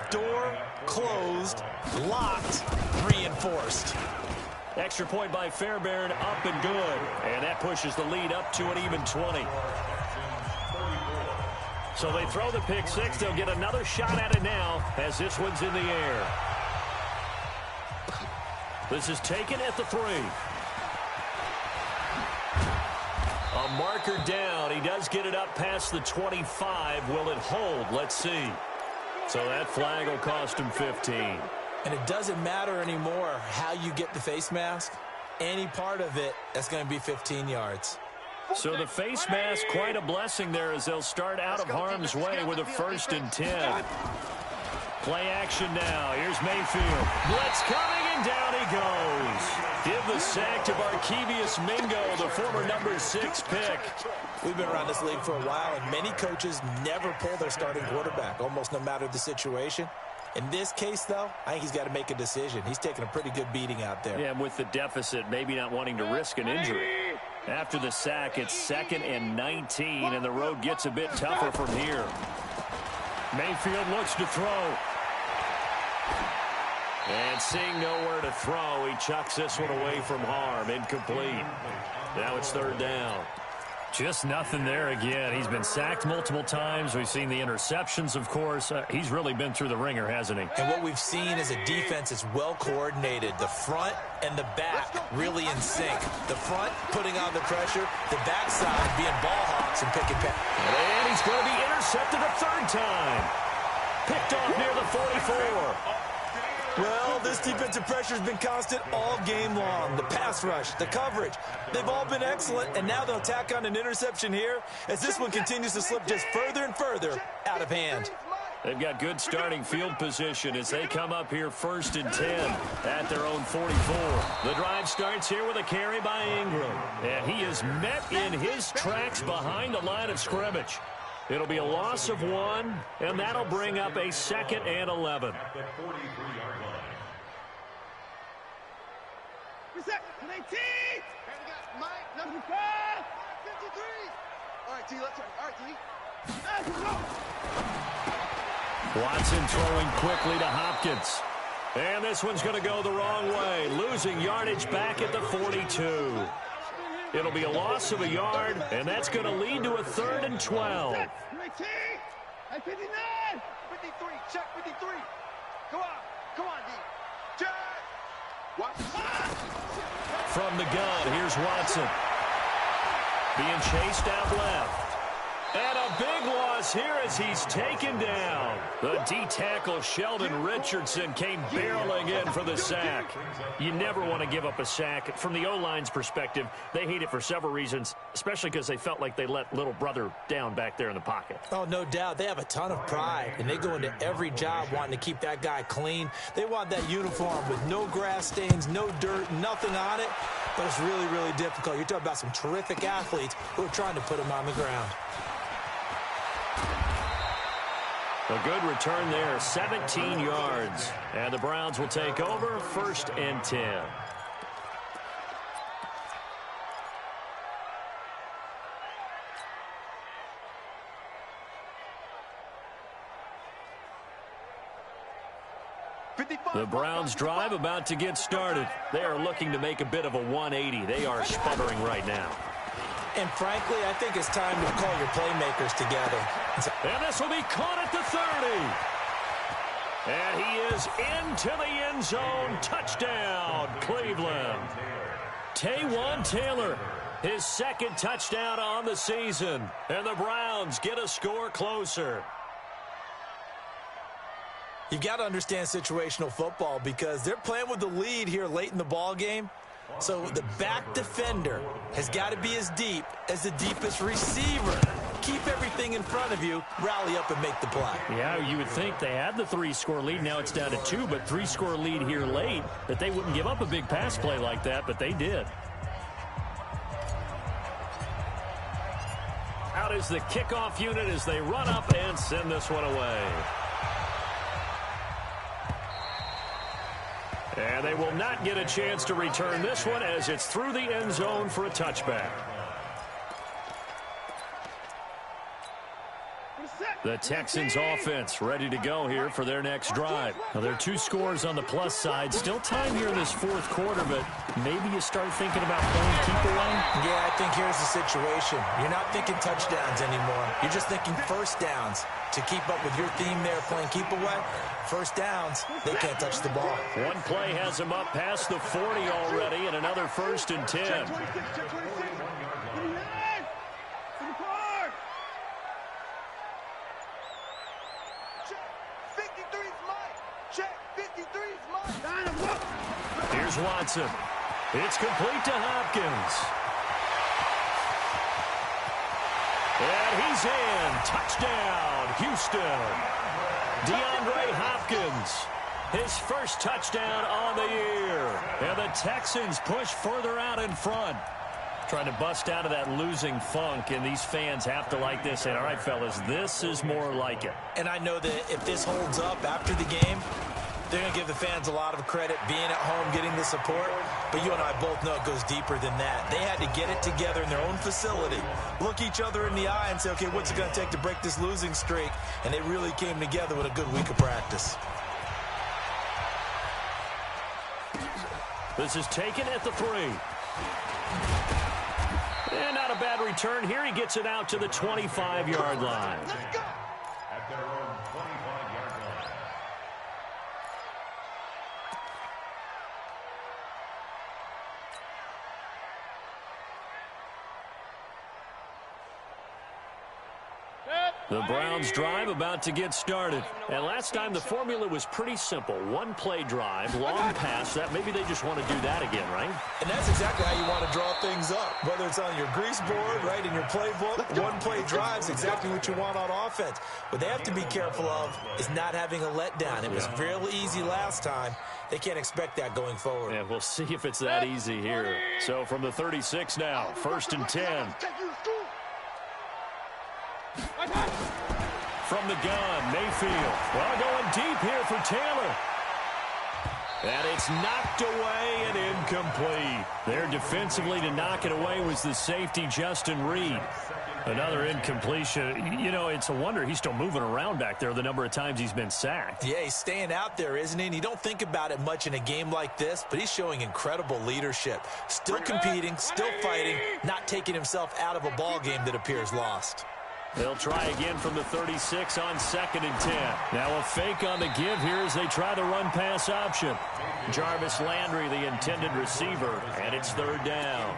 Door closed, locked, reinforced. Extra point by Fairbairn, up and good. And that pushes the lead up to an even 20. So they throw the pick six. They'll get another shot at it now as this one's in the air. This is taken at the 3. A marker down. He does get it up past the 25. Will it hold? Let's see. So that flag will cost him 15. And it doesn't matter anymore how you get the face mask. Any part of it, that's going to be 15 yards. So the face mask, quite a blessing there as they'll start out of harm's way with a 1st and 10. Play action now. Here's Mayfield. Blitz coming, and down he goes. Give the sack to Barkevious Mingo, the former number 6 pick. We've been around this league for a while, and many coaches never pull their starting quarterback, almost no matter the situation. In this case, though, I think he's got to make a decision. He's taking a pretty good beating out there. Yeah, with the deficit, maybe not wanting to risk an injury. After the sack, it's 2nd and 19, and the road gets a bit tougher from here. Mayfield looks to throw. And seeing nowhere to throw, he chucks this one away from harm. Incomplete. Now it's 3rd down. Just nothing there again. He's been sacked multiple times. We've seen the interceptions, of course. He's really been through the ringer, hasn't he? And what we've seen is a defense that's well coordinated. The front and the back really in sync. The front putting on the pressure. The backside being ball hawks and picking pass. And he's going to be intercepted a 3rd time. Picked off near the 44. Well, this defensive pressure has been constant all game long. The pass rush, the coverage, they've all been excellent, and now they'll tack on an interception here as this one continues to slip just further and further out of hand. They've got good starting field position as they come up here 1st and 10 at their own 44. The drive starts here with a carry by Ingram, and he is met in his tracks behind the line of scrimmage. It'll be a loss of 1, and that'll bring up a 2nd and 11. Reset. 19. And we got Mike, number 5. 53. All right, T, let's turn. All right, T. Watson throwing quickly to Hopkins. And this one's going to go the wrong way, losing yardage back at the 42. It'll be a loss of a yard, and that's going to lead to a 3rd and 12. 19. 59. 53. Check 53. Come on. Come on, D. Check. Watch. From the gun, here's Watson. Being chased out left. And a big loss here as he's taken down. The D-tackle Sheldon Richardson came barreling in for the sack. You never want to give up a sack. From the O-line's perspective, they hate it for several reasons, especially because they felt like they let little brother down back there in the pocket. Oh, no doubt. They have a ton of pride, and they go into every job wanting to keep that guy clean. They want that uniform with no grass stains, no dirt, nothing on it. But it's really, really difficult. You're talking about some terrific athletes who are trying to put him on the ground. A good return there, 17 yards. And the Browns will take over, 1st and 10. The Browns drive about to get started. They are looking to make a bit of a 180. They are sputtering right now. And frankly, I think it's time to call your playmakers together. And this will be caught at the 30. And he is into the end zone. Touchdown, Cleveland. Taywan Taylor, his 2nd touchdown on the season. And the Browns get a score closer. You've got to understand situational football because they're playing with the lead here late in the ball game. So the back defender has got to be as deep as the deepest receiver. Keep everything in front of you, rally up and make the play. Yeah, you would think they had the 3-score lead. Now it's down to 2, but 3-score lead here late, that they wouldn't give up a big pass play like that, but they did. Out is the kickoff unit as they run up and send this one away. And they will not get a chance to return this one as it's through the end zone for a touchback. The Texans offense ready to go here for their next drive. Now, there are 2 scores on the plus side. Still time here in this 4th quarter, but maybe you start thinking about playing keep away? Yeah, I think here's the situation. You're not thinking touchdowns anymore. You're just thinking first downs. To keep up with your theme there, playing keep away, first downs, they can't touch the ball. One play has them up past the 40 already, and another 1st and 10. Here's Watson. It's complete to Hopkins. And he's in. Touchdown, Houston. DeAndre Hopkins, his first touchdown on the year. And the Texans push further out in front. Trying to bust out of that losing funk, and these fans have to like this. And all right, fellas, this is more like it. And I know that if this holds up after the game, they're going to give the fans a lot of credit being at home, getting the support. But you and I both know it goes deeper than that. They had to get it together in their own facility, look each other in the eye and say, okay, what's it going to take to break this losing streak? And they really came together with a good week of practice. This is taken at the 3. And not a bad return here. He gets it out to the 25-yard line. At their own 25-yard line. The Browns drive about to get started. And last time the formula was pretty simple. 1-play drive, long pass. That maybe they just want to do that again, right? And that's exactly how you want to draw things up. Whether it's on your grease board, right, in your playbook, 1-play drive is exactly what you want on offense. What they have to be careful of is not having a letdown. It was fairly easy last time. They can't expect that going forward. Yeah, we'll see if it's that easy here. So from the 36 now, 1st and 10. From the gun, Mayfield. Well, going deep here for Taylor. And it's knocked away and incomplete. There defensively to knock it away was the safety, Justin Reed. Another incompletion. You know, it's a wonder he's still moving around back there the number of times he's been sacked. Yeah, he's staying out there, isn't he? And you don't think about it much in a game like this, but he's showing incredible leadership. Still competing, still fighting, not taking himself out of a ball game that appears lost. They'll try again from the 36 on 2nd and 10. Now a fake on the give here as they try the run-pass option. Jarvis Landry, the intended receiver, and it's 3rd down.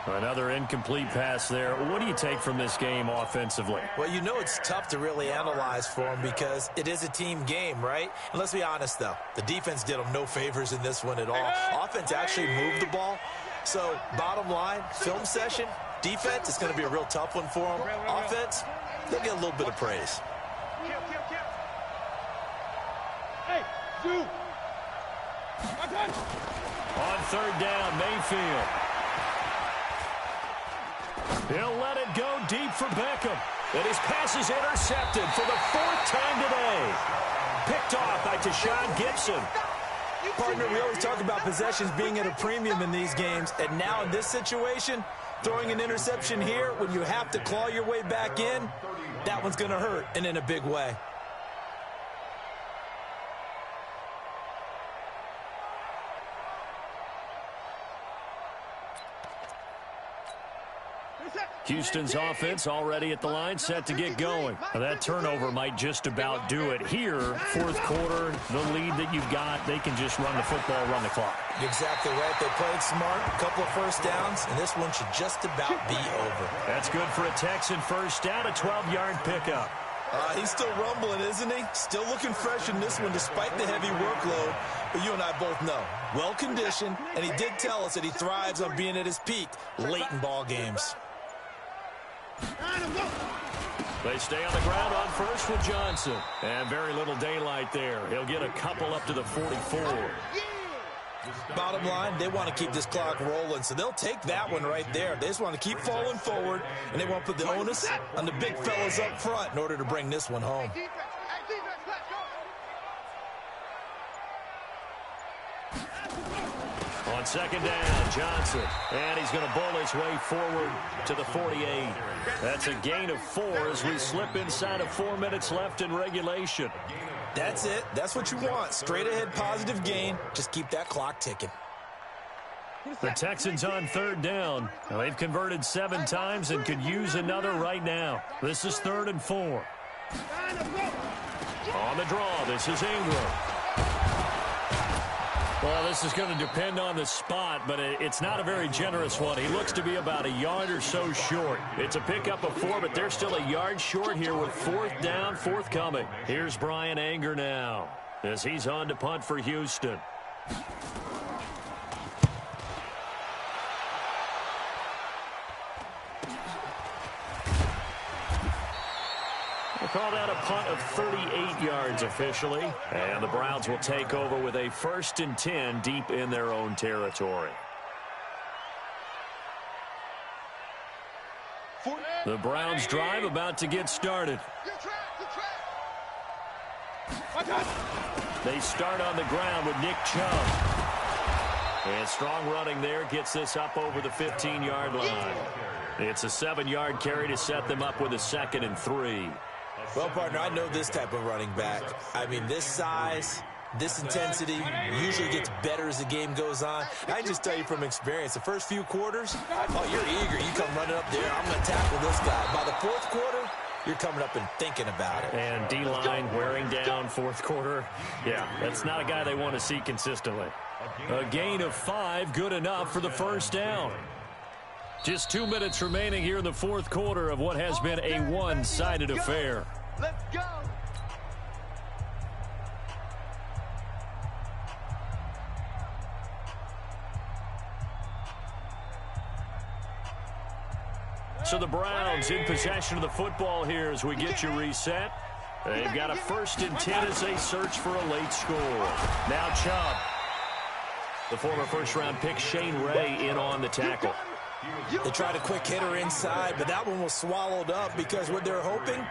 Another incomplete pass there. What do you take from this game offensively? Well, you know it's tough to really analyze for them because it is a team game, right? And let's be honest, though. The defense did them no favors in this one at all. Offense actually moved the ball. So, bottom line, film session, defense, it's going to be a real tough one for them. Offense, they'll get a little bit of praise. Hey, shoot. On 3rd down, Mayfield. He'll let it go deep for Beckham. And his pass is intercepted for the 4th time today. Picked off by Tashawn Gibson. Partner, we always talk about possessions being at a premium in these games. And now in this situation, throwing an interception here when you have to claw your way back in, that one's going to hurt, and in a big way. Houston's offense already at the line, set to get going. Now that turnover might just about do it here. 4th quarter, the lead that you've got, they can just run the football, run the clock. You're exactly right. They played smart, a couple of first downs, and this one should just about be over. That's good for a Texan first down, a 12-yard pickup. He's still rumbling, isn't he? Still looking fresh in this one despite the heavy workload. But you and I both know, well-conditioned, and he did tell us that he thrives on being at his peak late in ball games. They stay on the ground on first with Johnson. And very little daylight there. He'll get a couple up to the 44. Bottom line, they want to keep this clock rolling, so they'll take that one right there. They just want to keep falling forward, and they want to put the onus on the big fellas up front in order to bring this one home. On second down, Johnson. And he's going to bowl his way forward to the 48. That's a gain of 4 as we slip inside of 4 minutes left in regulation. That's it. That's what you want. Straight ahead positive gain. Just keep that clock ticking. The Texans on third down. Now, they've converted 7 times and could use another right now. This is 3rd and 4. On the draw, this is Ingram. Well, this is going to depend on the spot, but it's not a very generous one. He looks to be about a yard or so short. It's a pickup of 4, but they're still a yard short here with 4th down, forthcoming. Here's Bryan Anger now as he's on to punt for Houston. Call that a punt of 38 yards officially. And the Browns will take over with a 1st and 10 deep in their own territory. The Browns drive about to get started. They start on the ground with Nick Chubb. And strong running there gets this up over the 15-yard line. It's a 7-yard carry to set them up with a 2nd and 3. Well, partner, I know this type of running back. I mean, this size, this intensity usually gets better as the game goes on. I just tell you from experience, the first few quarters, oh, you're eager. You come running up there, I'm going to tackle this guy. By the 4th quarter, you're coming up and thinking about it. And D-line wearing down 4th quarter. Yeah, that's not a guy they want to see consistently. A gain of 5, good enough for the 1st down. Just 2 minutes remaining here in the 4th quarter of what has been a one-sided affair. Let's go. So the Browns in possession of the football here as we get you reset. They've got a 1st and 10 as they search for a late score. Now Chubb. The former first-round pick Shane Ray in on the tackle. They tried a quick hitter inside, but that one was swallowed up because what they're hoping,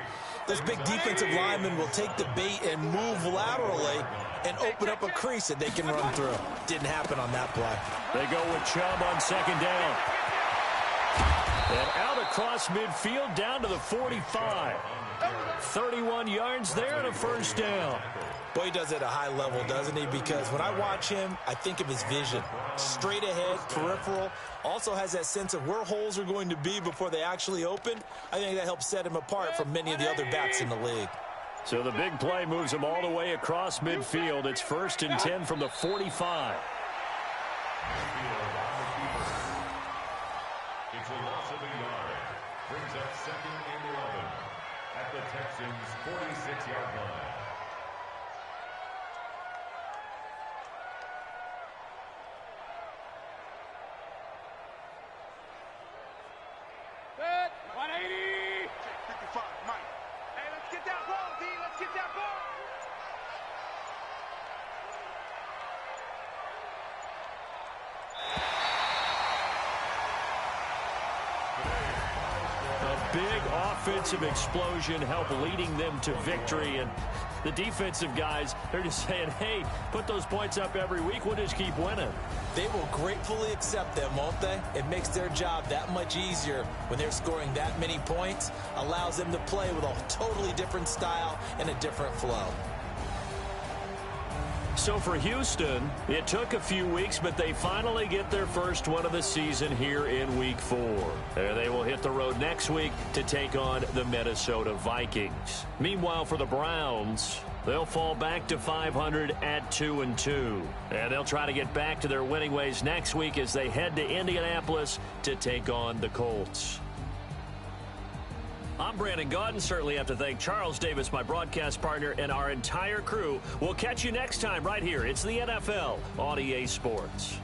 those big defensive linemen will take the bait and move laterally and open up a crease that they can run through. Didn't happen on that play. They go with Chubb on 2nd down. And out across midfield down to the 45. 31 yards there and a 1st down. Boy, he does it at a high level, doesn't he? Because when I watch him, I think of his vision. Straight ahead, peripheral. Also has that sense of where holes are going to be before they actually open. I think that helps set him apart from many of the other backs in the league. So the big play moves him all the way across midfield. It's 1st and 10 from the 45. It's a loss of a yard. Brings up 2nd and 11 at the Texans' 46-yard line. Good. 180. 55, Mike. Hey, let's get that ball, D. Let's get that ball. A big offensive explosion helped leading them to victory. And the defensive guys, they're just saying, hey, put those points up every week. We'll just keep winning. They will gratefully accept them, won't they? It makes their job that much easier when they're scoring that many points. Allows them to play with a totally different style and a different flow. So for Houston, it took a few weeks, but they finally get their first win of the season here in Week 4. They will hit the road next week to take on the Minnesota Vikings. Meanwhile, for the Browns, they'll fall back to 500 at 2-2. And they'll try to get back to their winning ways next week as they head to Indianapolis to take on the Colts. I'm Brandon Gaudin. Certainly have to thank Charles Davis, my broadcast partner, and our entire crew. We'll catch you next time right here. It's the NFL on EA Sports.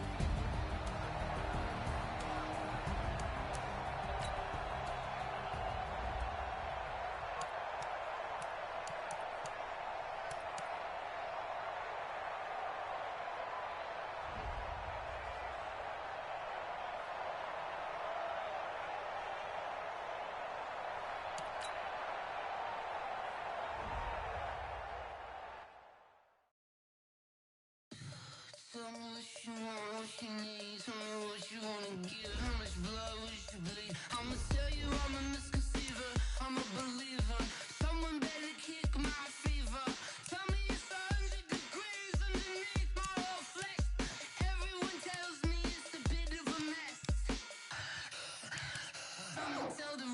Tell me what you want, what you need. Tell me what you wanna give. How much blood would you bleed? I'ma tell you I'm a misconceiver. I'm a believer. Someone better kick my fever. Tell me it's 100 degrees underneath my whole flesh. Everyone tells me it's a bit of a mess. I'ma tell the